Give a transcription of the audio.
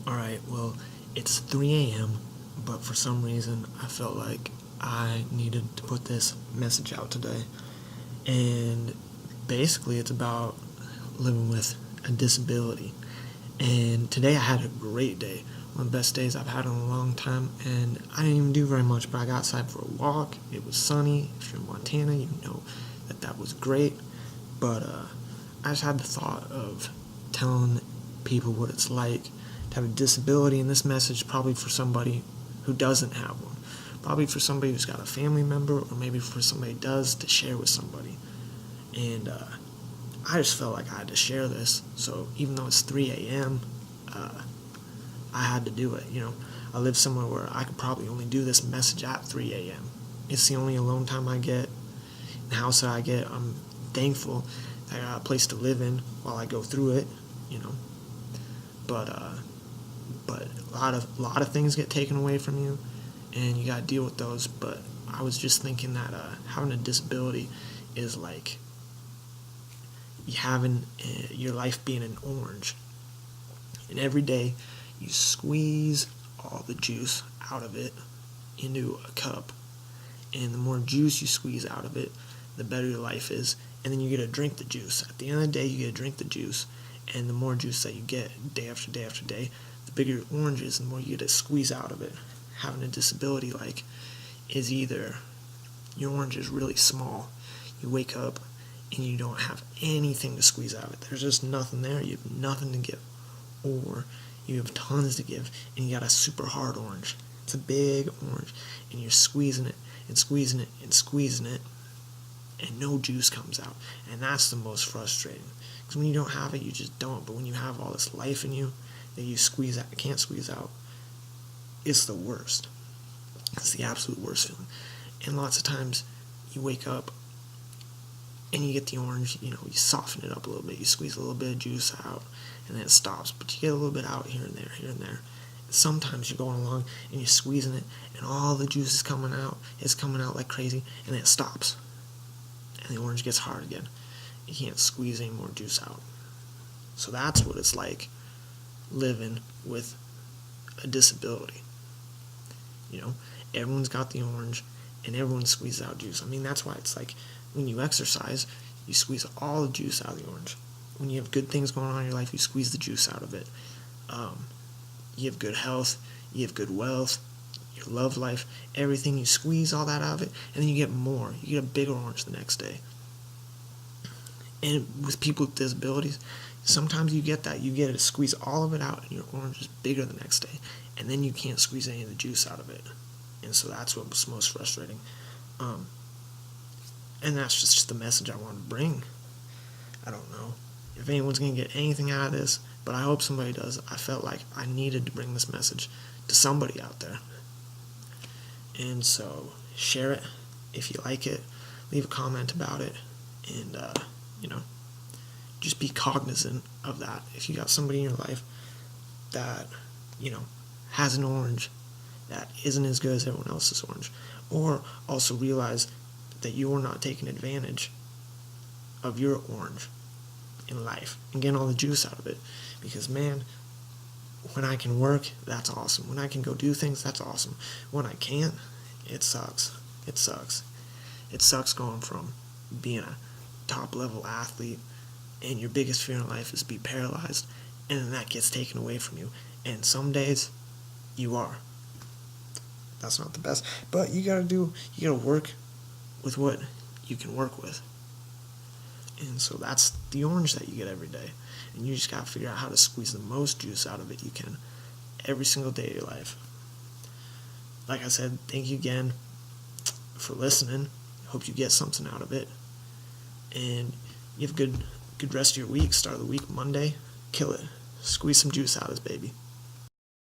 Alright, well, it's 3 a.m., but for some reason I felt like I needed to put this message out today. And basically, it's about living with a disability. And today I had a great day, one of the best days I've had in a long time, and I didn't even do very much, but I got outside for a walk. It was sunny. If you're in Montana, you know that was great. But I just had the thought of telling people what it's like to have a disability, and this message probably for somebody who doesn't have one, probably for somebody who's got a family member, or maybe for somebody who does, to share with somebody. And I just felt like I had to share this, so even though it's 3 a.m., I had to do it. I live somewhere where I could probably only do this message at 3 a.m. It's the only alone time I get, the house that I get. I'm thankful that I got a place to live in while I go through it, but a lot of things get taken away from you, and you gotta deal with those. But I was just thinking that having a disability is like having your life being an orange, and every day you squeeze all the juice out of it into a cup, and the more juice you squeeze out of it, the better your life is. And then you get to drink the juice. At the end of the day, you get to drink the juice, and the more juice that you get day after day after day, the bigger your orange is, and the more you get to squeeze out of it. Having a disability is either your orange is really small, you wake up and you don't have anything to squeeze out of it. There's just nothing there. You have nothing to give, or you have tons to give, and you got a super hard orange. It's a big orange, and you're squeezing it and squeezing it and squeezing it, and no juice comes out. And that's the most frustrating, because when you don't have it, you just don't. But when you have all this life in you that you can't squeeze out, it's the worst. It's the absolute worst feeling. And lots of times you wake up and you get the orange, you soften it up a little bit, you squeeze a little bit of juice out, and then it stops. But you get a little bit out here and there, here and there. And sometimes you're going along and you're squeezing it, and all the juice is coming out. It's coming out like crazy, and then it stops. And the orange gets hard again. You can't squeeze any more juice out. So that's what it's like living with a disability. Everyone's got the orange, and everyone squeezes out juice. That's why it's like when you exercise, you squeeze all the juice out of the orange. When you have good things going on in your life, you squeeze the juice out of it. You have good health, you have good wealth, your love life, everything, you squeeze all that out of it, and then you get more. You get a bigger orange the next day. And with people with disabilities, sometimes you get that. You get to squeeze all of it out, and your orange is bigger the next day, and then you can't squeeze any of the juice out of it. And so that's what's most frustrating. And that's just the message I wanted to bring. I don't know if anyone's going to get anything out of this, but I hope somebody does. I felt like I needed to bring this message to somebody out there. And so share it if you like it. Leave a comment about it. And, just be cognizant of that. If you got somebody in your life that, has an orange that isn't as good as everyone else's orange, or also realize that you're not taking advantage of your orange in life and getting all the juice out of it. Because, man, when I can work, that's awesome. When I can go do things, that's awesome. When I can't, it sucks. It sucks. It sucks going from being a top-level athlete, and your biggest fear in life is to be paralyzed, and then that gets taken away from you. And some days, you are. That's not the best. But you gotta work with what you can work with. And so that's the orange that you get every day. And you just gotta figure out how to squeeze the most juice out of it you can every single day of your life. Like I said, thank you again for listening. Hope you get something out of it. And you have a good rest of your week. Start of the week Monday. Kill it. Squeeze some juice out of this baby.